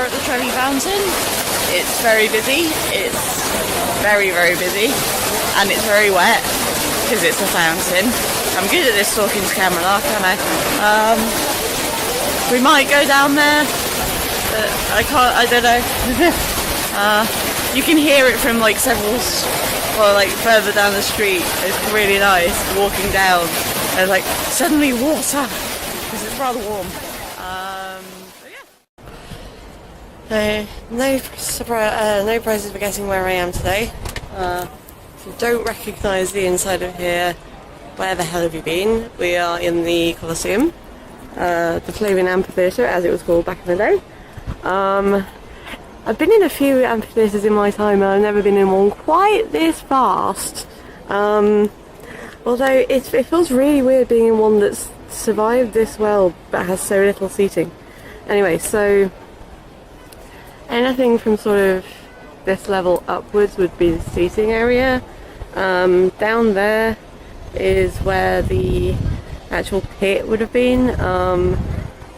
at the Trevi Fountain. It's very busy. It's very, very busy. And it's very wet because it's a fountain. I'm good at this talking to camera, can't I? We might go down there. But I don't know. You can hear it from like further down the street. It's really nice walking down. There's like suddenly water because it's rather warm. No prizes for guessing where I am today. If you don't recognise the inside of here, where the hell have you been? We are in the Colosseum, the Flavian Amphitheatre as it was called back in the day. I've been in a few amphitheatres in my time and I've never been in one quite this fast. Although it feels really weird being in one that's survived this well but has so little seating. Anyway, so anything from sort of this level upwards would be the seating area. Down there is where the actual pit would have been.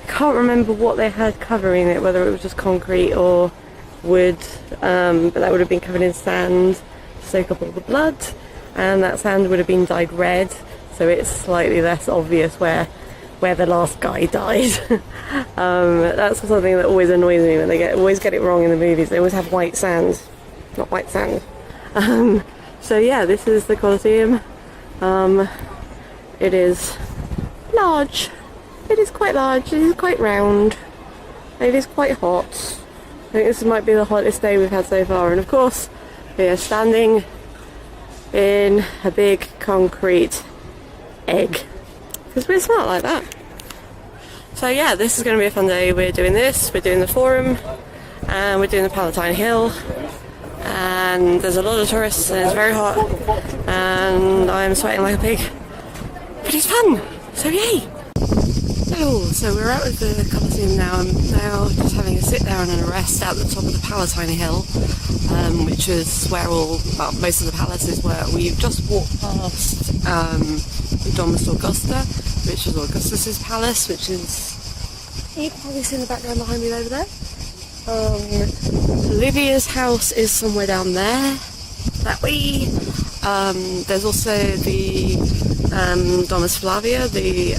Can't remember what they had covering it, whether it was just concrete or wood, but that would have been covered in sand to soak up all the blood, and that sand would have been dyed red, so it's slightly less obvious where the last guy died. That's something that always annoys me when they always get it wrong in the movies. They always have white sand, not white sand. So yeah, this is the Colosseum. It is large. It is quite large. It is quite round. It is quite hot. I think this might be the hottest day we've had so far, and of course we are standing in a big concrete egg because we're smart like that. So yeah, this is going to be a fun day. We're doing this, we're doing the Forum, and we're doing the Palatine Hill, and there's a lot of tourists and it's very hot and I'm sweating like a pig, but it's fun, so yay! So we're out of the Colosseum now. I'm now just having a sit down and a rest at the top of the Palatine Hill, which is where most of the palaces were. We've just walked past the Domus Augusta, which is Augustus's palace, which is, you can probably see in the background behind me over there. Livia's house is somewhere down there, that way. There's also the Domus Flavia, the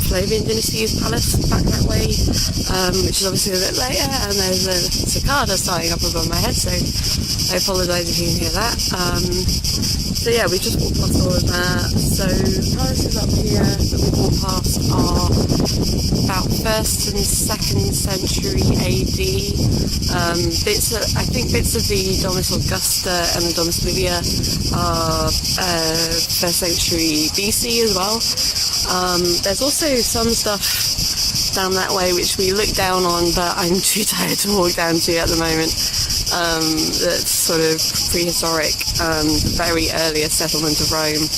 Flavian dynasty's palace back that way, which is obviously a bit later, and there's a cicada starting up above my head, so I apologise if you can hear that. So yeah, we just walked past all of that. So palaces up here that we walked past are about 1st and 2nd century AD. I think bits of the Domus Augusta and the Domus Livia are 1st century BC as well. There's also some stuff down that way which we look down on, but I'm too tired to walk down to at the moment. That's sort of prehistoric, very earliest settlement of Rome,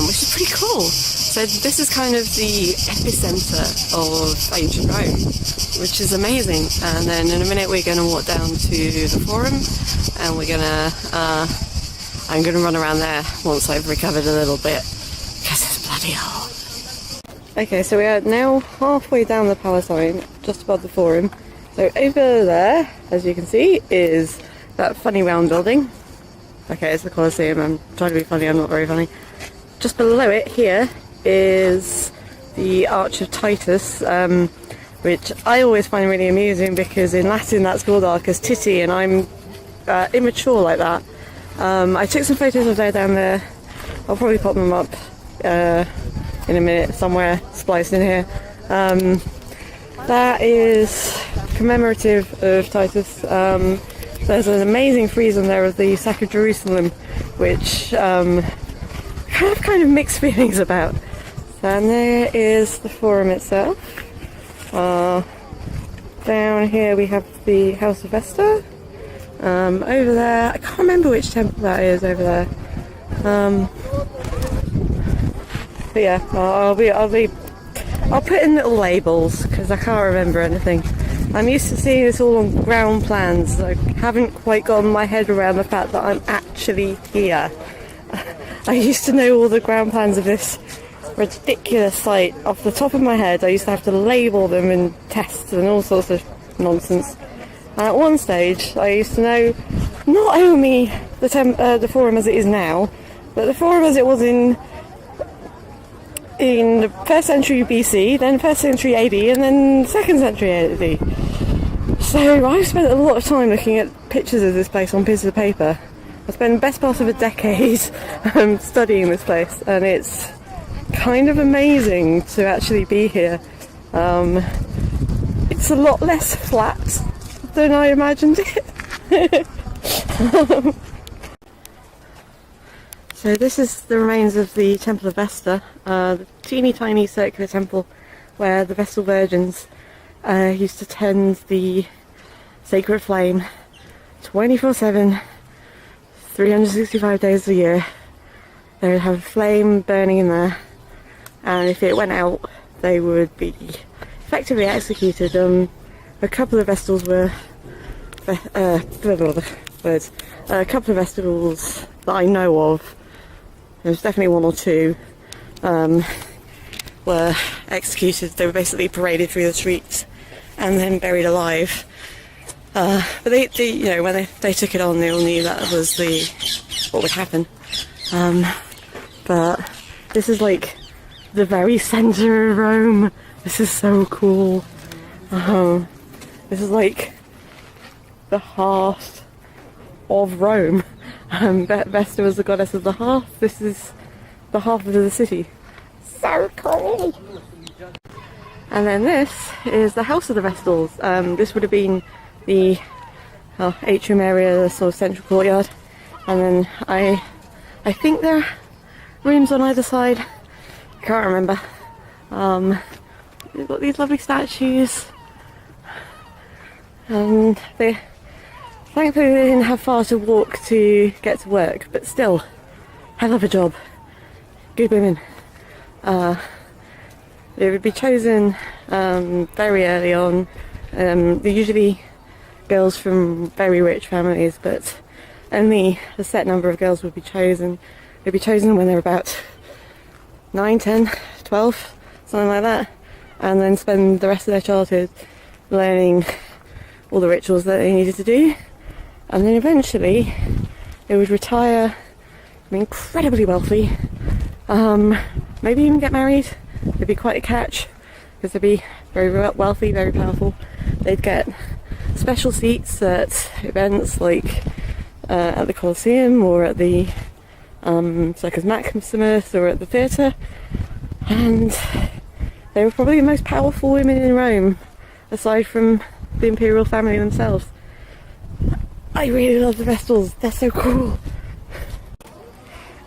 which is pretty cool. So this is kind of the epicenter of ancient Rome, which is amazing. And then in a minute we're going to walk down to the Forum, and I'm going to run around there once I've recovered a little bit, because it's bloody hot. Okay, so we are now halfway down the Palatine, just above the Forum. So over there, as you can see, is that funny round building. Okay, it's the Colosseum. I'm trying to be funny, I'm not very funny. Just below it here is the Arch of Titus, which I always find really amusing because in Latin that's called Arcus Titi, and I'm immature like that. I took some photos of there down there. I'll probably pop them up in a minute somewhere spliced in here. That is commemorative of Titus. There's an amazing frieze on there of the sack of Jerusalem, which I have kind of mixed feelings about. And there is the Forum itself. Down here we have the House of Vesta. Over there, I can't remember which temple that is over there. But yeah, I'll put in little labels because I can't remember anything. I'm used to seeing this all on ground plans. I haven't quite gotten my head around the fact that I'm actually here. I used to know all the ground plans of this ridiculous site off the top of my head. I used to have to label them and test and all sorts of nonsense. And at one stage, I used to know not only the forum as it is now, but the forum as it was in the 1st century BC, then 1st century AD, and then 2nd century AD. So I've spent a lot of time looking at pictures of this place on pieces of paper. I spent the best part of a decade studying this place, and it's kind of amazing to actually be here. It's a lot less flat than I imagined it. So this is the remains of the Temple of Vesta, the teeny tiny circular temple where the Vestal Virgins used to tend the sacred flame 24/7, 365 days a year. They would have a flame burning in there, and if it went out they would be effectively executed. A couple of Vestals were a couple of Vestals that I know of, there's definitely one or two, were executed. They were basically paraded through the streets and then buried alive. But they you know, when they took it on, they all knew that was what would happen. But this is like the very centre of Rome. This is so cool. This is like the heart of Rome. Vesta was the goddess of the hearth. This is the hearth of the city. So cool! And then this is the house of the Vestals. This would have been the atrium area, the sort of central courtyard. And then I think there are rooms on either side. I can't remember. They've got these lovely statues. And thankfully they didn't have far to walk to get to work, but still, hell of a job. Good women. They would be chosen very early on. They're usually girls from very rich families, but only a set number of girls would be chosen. They'd be chosen when they're about 9, 10, 12, something like that, and then spend the rest of their childhood learning all the rituals that they needed to do. And then eventually they would retire, be incredibly wealthy, maybe even get married. They'd be quite a catch because they'd be very wealthy, very powerful. They'd get special seats at events like at the Colosseum or at the Circus Maximus or at the theatre, and they were probably the most powerful women in Rome aside from the imperial family themselves. I really love the Vestals, they're so cool.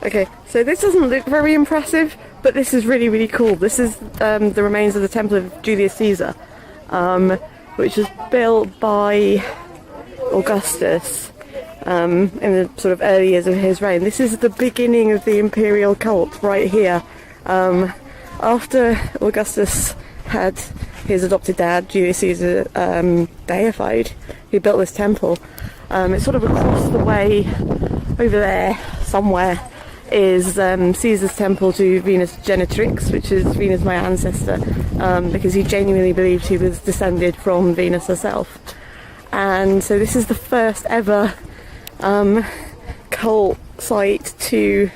Okay, so this doesn't look very impressive, but this is really, really cool. This is the remains of the Temple of Julius Caesar, which was built by Augustus in the sort of early years of his reign. This is the beginning of the imperial cult right here. After Augustus had his adopted dad, Julius Caesar, deified, he built this temple. It's sort of across the way over there somewhere is Caesar's temple to Venus Genetrix, which is Venus, my ancestor, because he genuinely believed he was descended from Venus herself. And so this is the first ever cult site to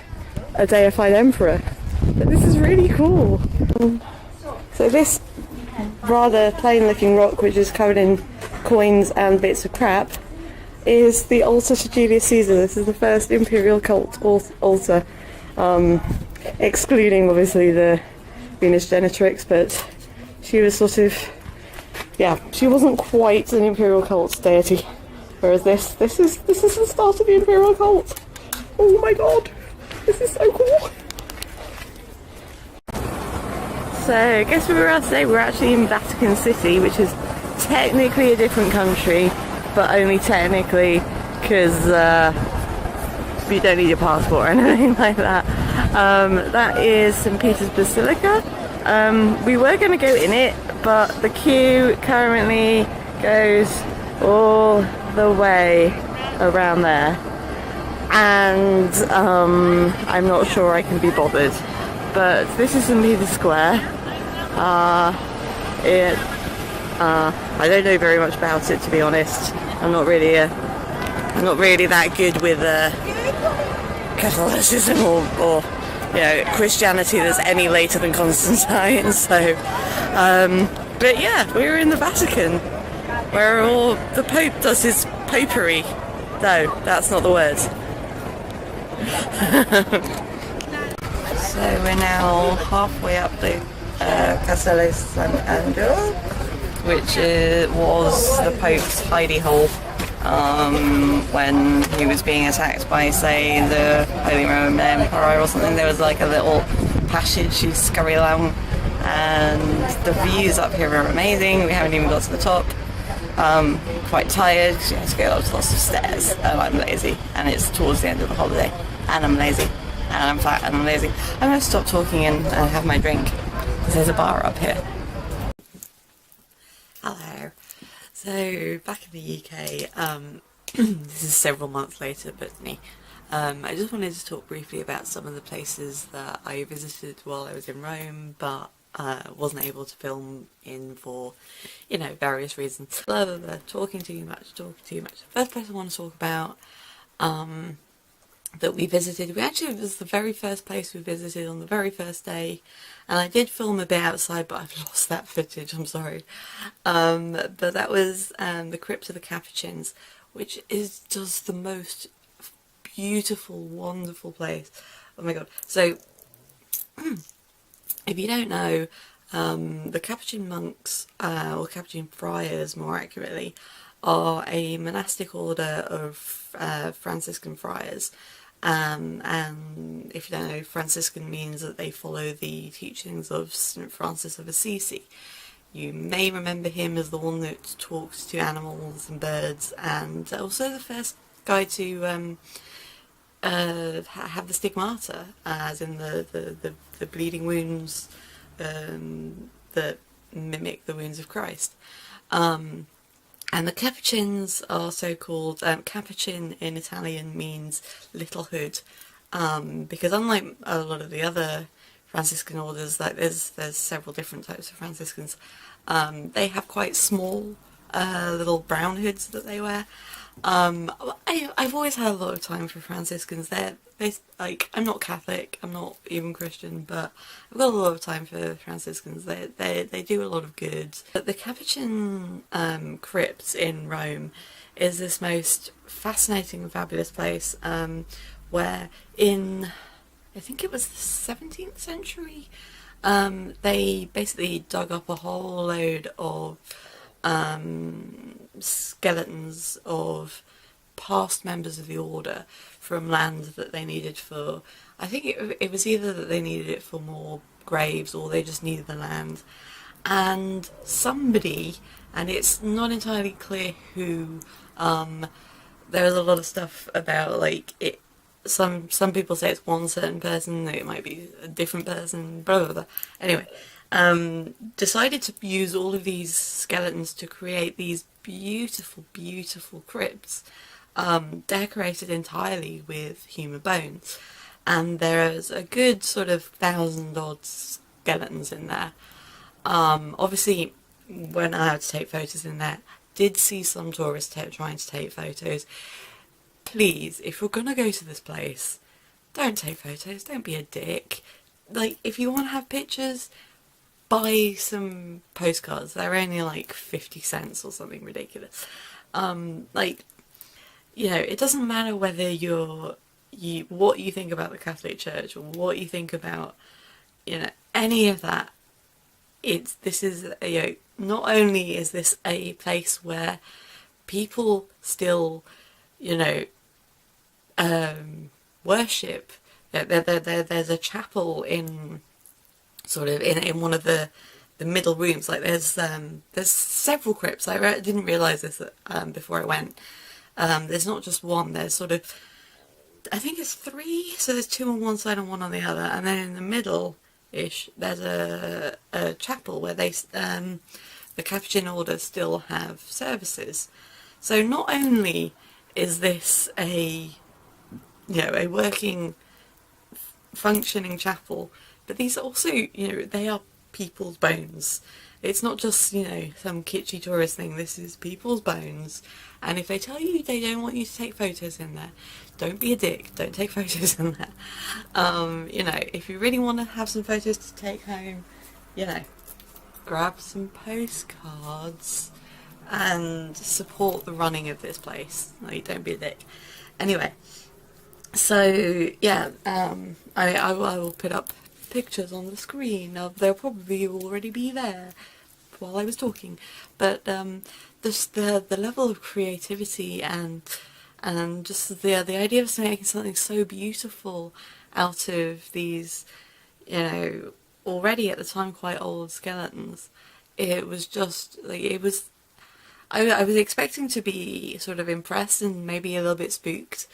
a deified emperor. But this is really cool. So this rather plain looking rock, which is covered in coins and bits of crap, is the altar to Julius Caesar. This is the first imperial cult altar, excluding obviously the Venus Genetrix, but she was sort of, yeah, she wasn't quite an imperial cult deity, whereas this is the start of the imperial cult. Oh my god, this is so cool. So guess where we're at today? We're actually in Vatican City, which is technically a different country, but only technically, because you don't need a passport or anything like that. That is St. Peter's Basilica. We were going to go in it, but the queue currently goes all the way around there, and I'm not sure I can be bothered. But this is St. Peter's Square. I don't know very much about it, to be honest. I'm not really that good with Catholicism or Christianity that's any later than Constantine. So, but yeah, we were in the Vatican, where all the Pope does his popery. No, that's not the word. So we're now halfway up the Castello San Angelo, which was the Pope's hidey hole when he was being attacked by, say, the Holy Roman Empire or something. There was like a little passage you scurry along, and the views up here are amazing. We haven't even got to the top. Quite tired, you have to go up lots of stairs, and I'm lazy, and it's towards the end of the holiday, and I'm lazy, and I'm fat, and I'm lazy. I'm going to stop talking and have my drink, because there's a bar up here. Hello. So, back in the UK, this is several months later, but I just wanted to talk briefly about some of the places that I visited while I was in Rome, but wasn't able to film in for, various reasons. Blah, blah, blah, talking too much. The first place I want to talk about, that we visited, it was the very first place we visited on the very first day, and I did film a bit outside, but I've lost that footage, I'm sorry. But that was the Crypts of the Capuchins, which is just the most beautiful, wonderful place. Oh my god. So, if you don't know, the Capuchin monks, or Capuchin friars more accurately, are a monastic order of Franciscan friars. And if you don't know, Franciscan means that they follow the teachings of St. Francis of Assisi. You may remember him as the one that talks to animals and birds, and also the first guy to have the stigmata, as in the bleeding wounds that mimic the wounds of Christ. And the Capuchins are so-called, Capuchin in Italian means little hood, because unlike a lot of the other Franciscan orders, like there's several different types of Franciscans, they have quite small little brown hoods that they wear. I've always had a lot of time for Franciscans. I'm not Catholic, I'm not even Christian, but I've got a lot of time for Franciscans. They do a lot of good. But the Capuchin crypts in Rome is this most fascinating and fabulous place, where in, I think it was the 17th century, they basically dug up a whole load of skeletons of past members of the order from land that they needed for, I think it was either that they needed it for more graves or they just needed the land, and somebody, and it's not entirely clear who, there's a lot of stuff about like it, some people say it's one certain person, it might be a different person, blah blah blah. Anyway, decided to use all of these skeletons to create these beautiful, beautiful crypts, decorated entirely with human bones. And there's a good sort of 1,000 odd skeletons in there. Obviously, when I had to take photos in there, did see some tourists trying to take photos. Please, if you're gonna go to this place, don't take photos, don't be a dick. Like, if you want to have pictures, buy some postcards. They're only like 50 cents or something ridiculous. It doesn't matter whether what you think about the Catholic Church or what you think about, any of that. Not only is this a place where people still, worship. There's a chapel in sort of in one of the middle rooms. Like there's several crypts. I didn't realise this before I went. There's not just one. There's sort of, I think it's 3. So there's 2 on one side and 1 on the other, and then in the middle-ish there's a chapel where the Capuchin order still have services. So not only is this a working, functioning chapel, but these are also, they are people's bones. It's not just, you know, some kitschy tourist thing. This is people's bones. And if they tell you they don't want you to take photos in there, don't be a dick. Don't take photos in there. You know, if you really want to have some photos to take home, you know, grab some postcards and support the running of this place. Like, don't be a dick. Anyway, so yeah, I will put up pictures on the screen. They'll probably already be there while I was talking, but the level of creativity and just the idea of making something so beautiful out of these, you know, already at the time quite old skeletons. It was just like, it was. I was expecting to be sort of impressed and maybe a little bit spooked,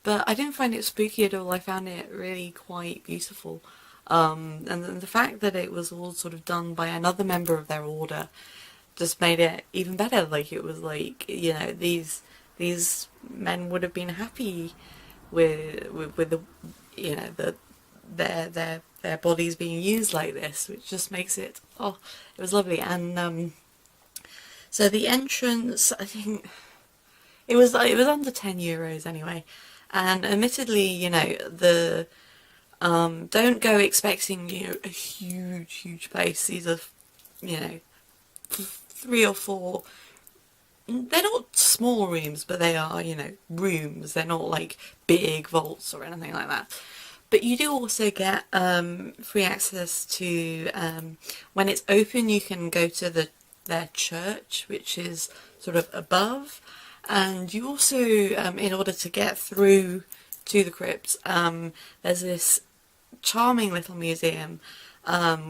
but I didn't find it spooky at all. I found it really quite beautiful. And the fact that it was all sort of done by another member of their order just made it even better. Like, it was like, you know, these men would have been happy with the, you know, their bodies being used like this, which just makes it, oh, it was lovely. And so the entrance, I think it was under €10 anyway. And admittedly, you know, the don't go expecting, you know, a huge place. These are, you know, 3 or 4. They're not small rooms, but they are, you know, rooms. They're not like big vaults or anything like that. But you do also get free access to, when it's open, you can go to their church, which is sort of above. And you also, in order to get through to the crypts, there's this charming little museum,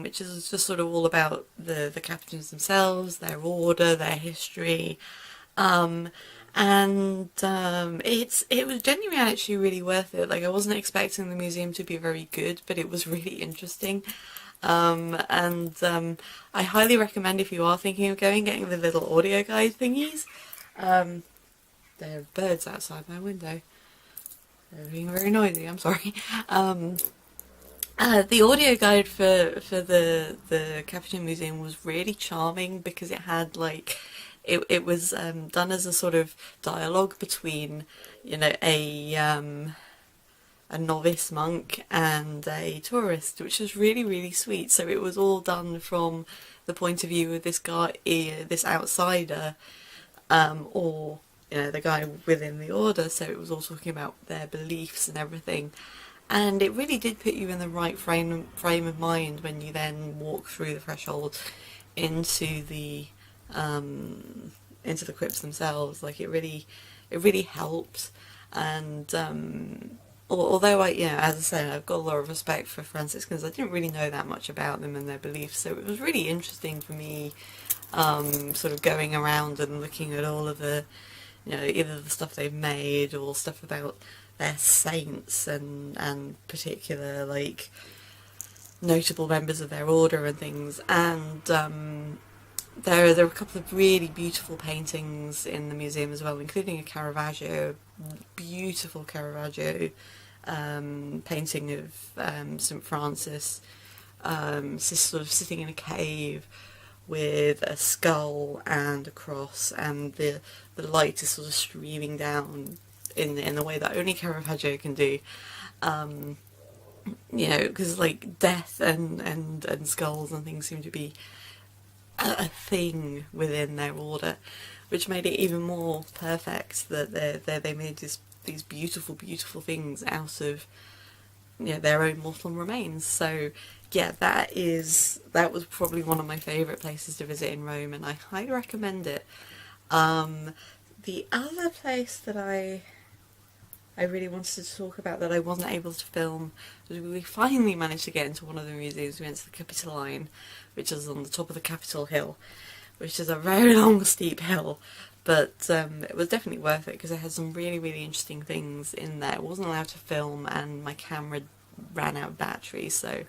which is just sort of all about the Capuchins themselves, their order, their history. It was genuinely actually really worth it. Like, I wasn't expecting the museum to be very good, but it was really interesting. I highly recommend, if you are thinking of getting the little audio guide thingies. There are birds outside my window. They're being very noisy, I'm sorry. The audio guide for the Capuchin Museum was really charming because it had, like, it was done as a sort of dialogue between, you know, a novice monk and a tourist, which was really sweet. So it was all done from the point of view of this guy, this outsider, or, you know, the guy within the order. So it was all talking about their beliefs and everything. And it really did put you in the right frame of mind when you then walk through the threshold into the crypts themselves. Like, it really helped. And although you know, as I said, I've got a lot of respect for Franciscans, I didn't really know that much about them and their beliefs. So it was really interesting for me, sort of going around and looking at all of the, you know, either the stuff they've made or stuff about their saints and particular, like, notable members of their order and things. And there are a couple of really beautiful paintings in the museum as well, including a Caravaggio, beautiful Caravaggio painting of St. Francis, sort of sitting in a cave with a skull and a cross, and the light is sort of streaming down in the way that only Caravaggio can do. You know, because, like, death and skulls and things seem to be a thing within their order, which made it even more perfect that they made these beautiful things out of, you know, their own mortal remains. So yeah, that was probably one of my favourite places to visit in Rome, and I highly recommend it. The other place that I really wanted to talk about that I wasn't able to film was, we finally managed to get into one of the museums. We went to the Capitoline, which is on the top of the Capitol Hill, which is a very long, steep hill, but it was definitely worth it because it had some really interesting things in there. I wasn't allowed to film, and my camera ran out of battery, so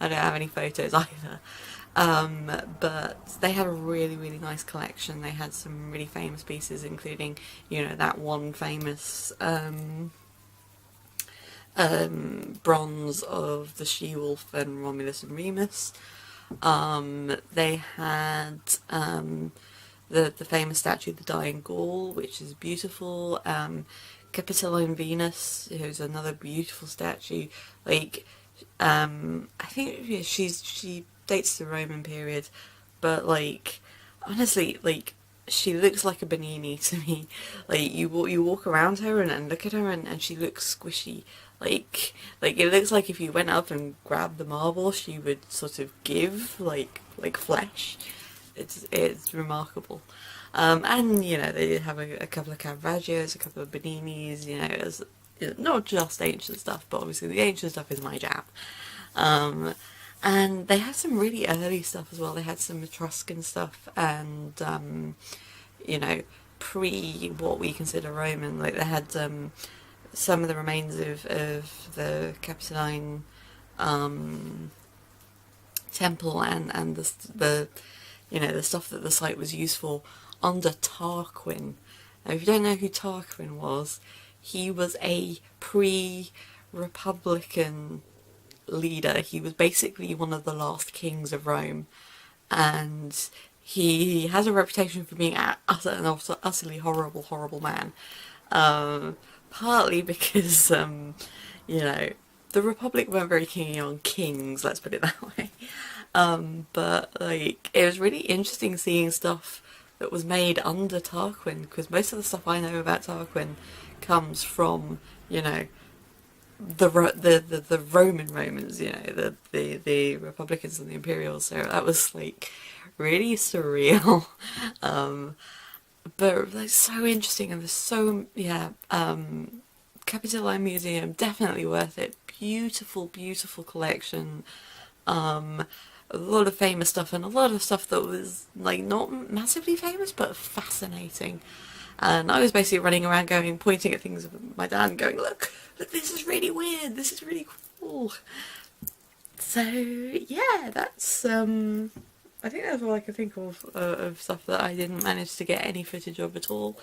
I don't have any photos either. But they had a really nice collection. They had some really famous pieces, including, you know, that one famous bronze of the she-wolf and Romulus and Remus. They had the famous statue, the Dying Gaul, which is beautiful. Capitoline Venus, who's another beautiful statue. Like, I think yeah, she dates the Roman period, but like honestly, like she looks like a Benini to me. Like you walk around her and look at her and she looks squishy. Like it looks like if you went up and grabbed the marble, she would sort of give like flesh. It's remarkable. And you know they did have a couple of Caravaggios, a couple of Beninis. You know, as not just ancient stuff, but obviously the ancient stuff is my jam. And they had some really early stuff as well. They had some Etruscan stuff and you know, pre what we consider Roman. Like they had some of the remains of the Capitoline temple and the you know the stuff that the site was used for under Tarquin. Now, if you don't know who Tarquin was, he was a pre-Republican leader. He was basically one of the last kings of Rome, and he has a reputation for being an utterly horrible man. Partly because you know the Republic weren't very keen on kings. Let's put it that way. But like it was really interesting seeing stuff that was made under Tarquin, because most of the stuff I know about Tarquin comes from, you know, the Roman Romans, you know, the Republicans and the Imperials. So that was like really surreal, but like so interesting. And there's so Capitoline Museum, definitely worth it. Beautiful collection. A lot of famous stuff and a lot of stuff that was like not massively famous but fascinating. And I was basically running around pointing at things with my dad and going, look, this is really weird, this is really cool. So yeah, that's I think that's all I can think of stuff that I didn't manage to get any footage of at all.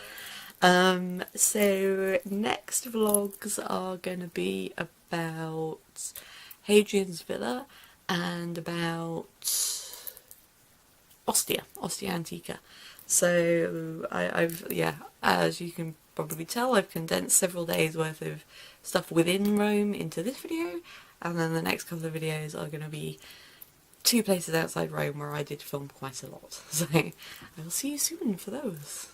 So next vlogs are gonna be about Hadrian's Villa and about Ostia Antica. So I've as you can probably tell, I've condensed several days worth of stuff within Rome into this video, and then the next couple of videos are going to be 2 places outside Rome where I did film quite a lot. So I will see you soon for those.